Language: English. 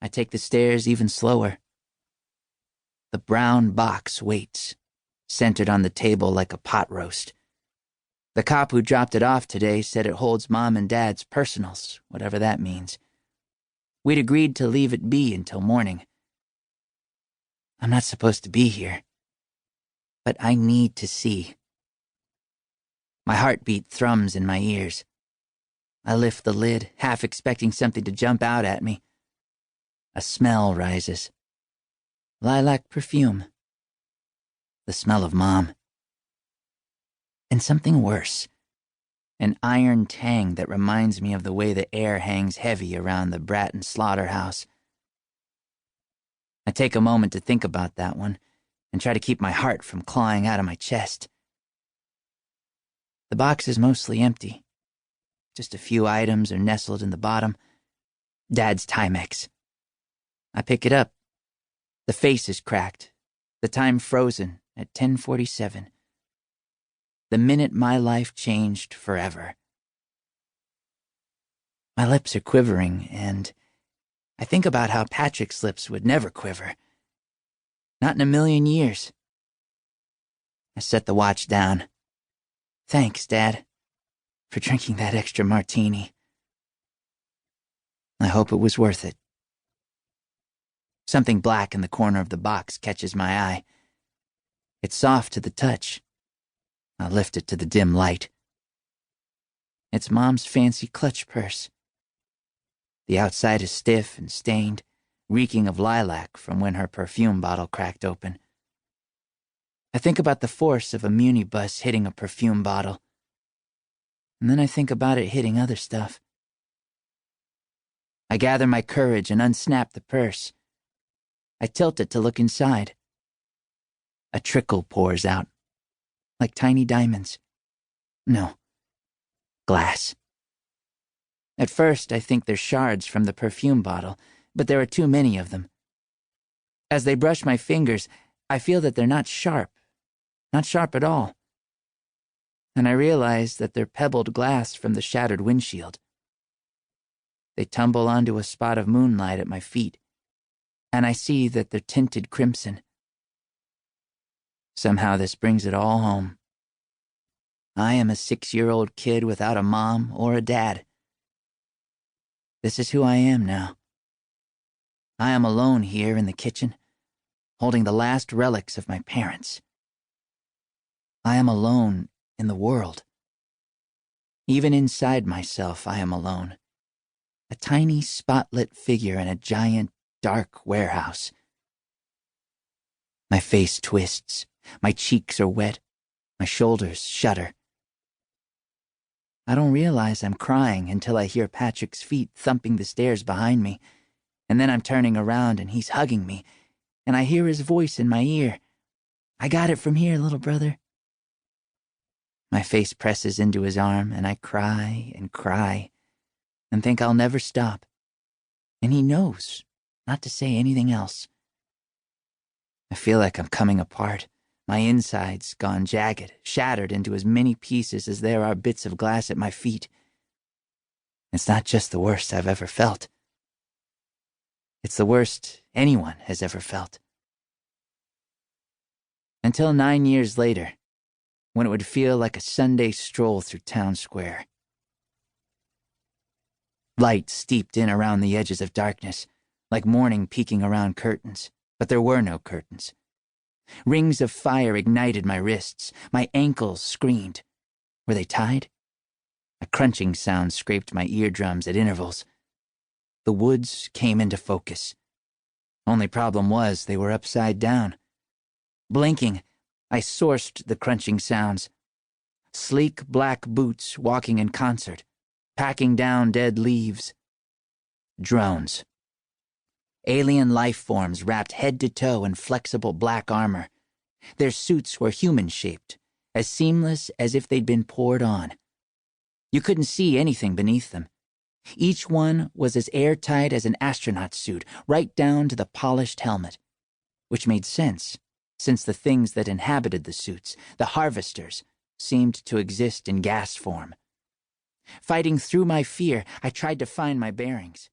I take the stairs even slower. The brown box waits, centered on the table like a pot roast. The cop who dropped it off today said it holds Mom and Dad's personals, whatever that means. We'd agreed to leave it be until morning. I'm not supposed to be here, but I need to see. My heartbeat thrums in my ears. I lift the lid, half expecting something to jump out at me. A smell rises. Lilac perfume. The smell of Mom. And something worse. An iron tang that reminds me of the way the air hangs heavy around the Bratton slaughterhouse. I take a moment to think about that one and try to keep my heart from clawing out of my chest. The box is mostly empty. Just a few items are nestled in the bottom. Dad's Timex. I pick it up. The face is cracked, the time frozen at 10:47. The minute my life changed forever. My lips are quivering, and I think about how Patrick's lips would never quiver. Not in a million years. I set the watch down. Thanks, Dad, for drinking that extra martini. I hope it was worth it. Something black in the corner of the box catches my eye. It's soft to the touch. I lift it to the dim light. It's Mom's fancy clutch purse. The outside is stiff and stained, reeking of lilac from when her perfume bottle cracked open. I think about the force of a munibus hitting a perfume bottle. And then I think about it hitting other stuff. I gather my courage and unsnap the purse. I tilt it to look inside. A trickle pours out, like tiny diamonds. No, glass. At first, I think they're shards from the perfume bottle, but there are too many of them. As they brush my fingers, I feel that they're not sharp at all. And I realize that they're pebbled glass from the shattered windshield. They tumble onto a spot of moonlight at my feet, and I see that they're tinted crimson. Somehow this brings it all home. I am a 6-year-old kid without a mom or a dad. This is who I am now. I am alone here in the kitchen, holding the last relics of my parents. I am alone in the world. Even inside myself, I am alone. A tiny spotlit figure in a giant, dark warehouse. My face twists, my cheeks are wet, my shoulders shudder. I don't realize I'm crying until I hear Patrick's feet thumping the stairs behind me, and then I'm turning around and he's hugging me, and I hear his voice in my ear. I got it from here, little brother. My face presses into his arm, and I cry and think I'll never stop. And he knows not to say anything else. I feel like I'm coming apart, my insides gone jagged, shattered into as many pieces as there are bits of glass at my feet. It's not just the worst I've ever felt. It's the worst anyone has ever felt. Until 9 years later, when it would feel like a Sunday stroll through town square. Light steeped in around the edges of darkness, like morning peeking around curtains, but there were no curtains. Rings of fire ignited my wrists. My ankles screamed. Were they tied? A crunching sound scraped my eardrums at intervals. The woods came into focus. Only problem was they were upside down. Blinking, I sourced the crunching sounds. Sleek black boots walking in concert, packing down dead leaves. Drones. Alien life forms wrapped head to toe in flexible black armor. Their suits were human-shaped, as seamless as if they'd been poured on. You couldn't see anything beneath them. Each one was as airtight as an astronaut suit, right down to the polished helmet. Which made sense, since the things that inhabited the suits, the harvesters, seemed to exist in gas form. Fighting through my fear, I tried to find my bearings.